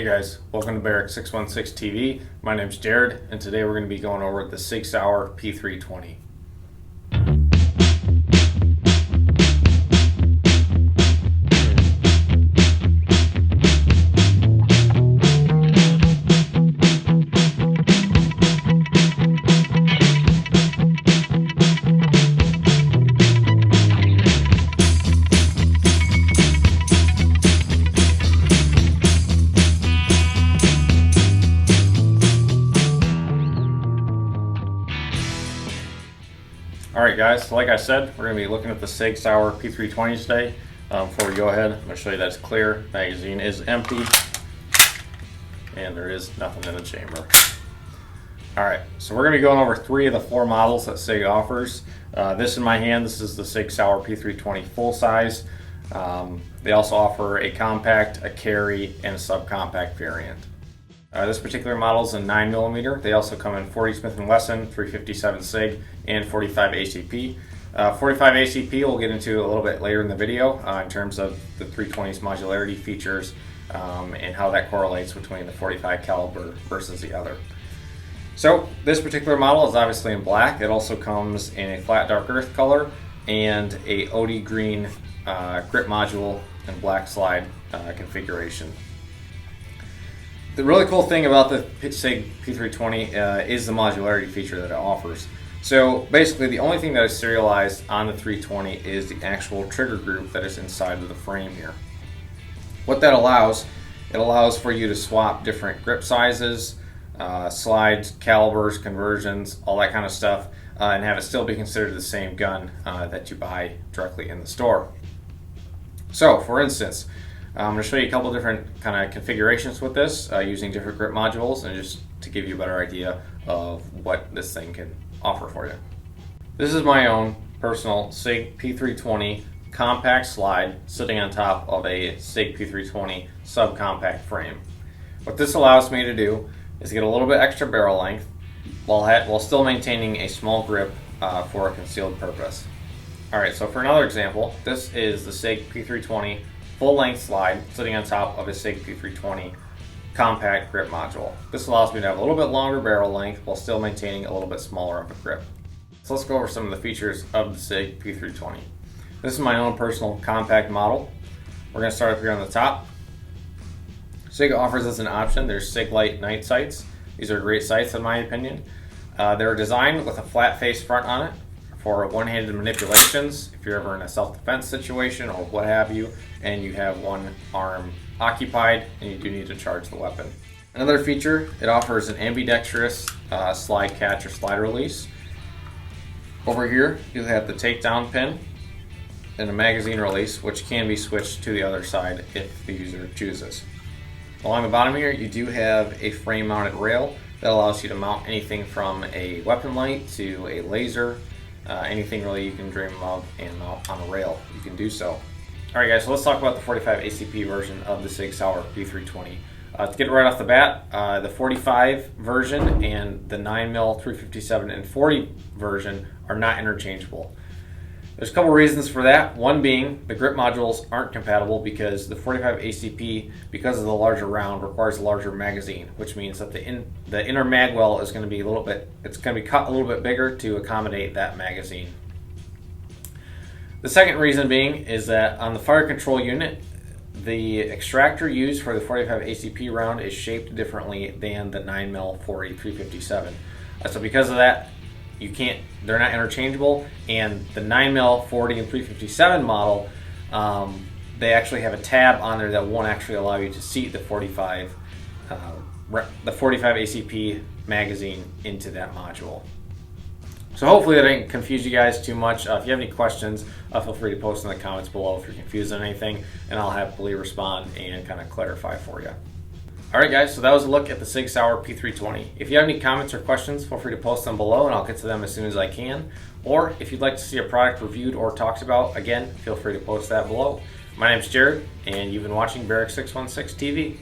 Hey guys, welcome to Barracks 616 TV. My name's Jared, and today we're going to be going over the Sig Sauer P320. Alright guys, so like I said, we're going to be looking at the Sig Sauer P320 today. Before we go ahead, I'm going to show you that it's clear. Magazine is empty, and there is nothing in the chamber. Alright, so we're going to be going over 3 of the 4 models that Sig offers. This in my hand, this is the Sig Sauer P320 full size. They also offer a compact, a carry, and a subcompact variant. This particular model is a 9mm. They also come in 40 Smith & Wesson, 357 Sig, and 45 ACP. 45 ACP we'll get into a little bit later in the video in terms of the 320's modularity features and how that correlates between the 45 caliber versus the other. So this particular model is obviously in black. It also comes in a flat dark earth color and a OD green grip module and black slide configuration. The really cool thing about the Sig P320 is the modularity feature that it offers. So basically the only thing that is serialized on the 320 is the actual trigger group that is inside of the frame here. What that allows, it allows for you to swap different grip sizes, slides, calibers, conversions, all that kind of stuff, and have it still be considered the same gun that you buy directly in the store. So for instance, I'm going to show you a couple different kind of configurations with this using different grip modules, and just to give you a better idea of what this thing can offer for you. This is my own personal Sig P320 compact slide sitting on top of a Sig P320 subcompact frame. What this allows me to do is get a little bit extra barrel length while still maintaining a small grip for a concealed purpose. Alright, so for another example, this is the Sig P320 full-length slide sitting on top of a Sig P320 compact grip module. This allows me to have a little bit longer barrel length while still maintaining a little bit smaller of a grip. So let's go over some of the features of the Sig P320. This is my own personal compact model. We're going to start up here on the top. Sig offers us an option. There's Sig Light night sights. These are great sights in my opinion. They're designed with a flat face front on it for one-handed manipulations if you're ever in a self-defense situation or what have you, and you have one arm occupied and you do need to charge the weapon. Another feature, it offers an ambidextrous slide catch or slide release. Over here you have the takedown pin and a magazine release, which can be switched to the other side if the user chooses. Along the bottom here you do have a frame mounted rail that allows you to mount anything from a weapon light to a laser. Anything really you can dream of and mount on a rail, you can do so. Alright guys, so let's talk about the 45 ACP version of the Sig Sauer P320. To get it right off the bat, the 45 version and the 9mm 357 and 40 version are not interchangeable. There's a couple reasons for that. One being the grip modules aren't compatible because the 45 ACP, because of the larger round, requires a larger magazine, which means that the inner mag well is going to be cut a little bit bigger to accommodate that magazine. The second reason being is that on the fire control unit, the extractor used for the 45 ACP round is shaped differently than the 9mm 40 357. So because of that, they're not interchangeable, and the 9mm 40 and 357 model, they actually have a tab on there that won't actually allow you to seat the 45 ACP magazine into that module. So hopefully that didn't confuse you guys too much. If you have any questions, feel free to post in the comments below if you're confused on anything, and I'll happily respond and kind of clarify for you. Alright guys, so that was a look at the Sig Sauer P320. If you have any comments or questions, feel free to post them below and I'll get to them as soon as I can. Or if you'd like to see a product reviewed or talked about, again, feel free to post that below. My name's Jared, and you've been watching Barracks 616 TV.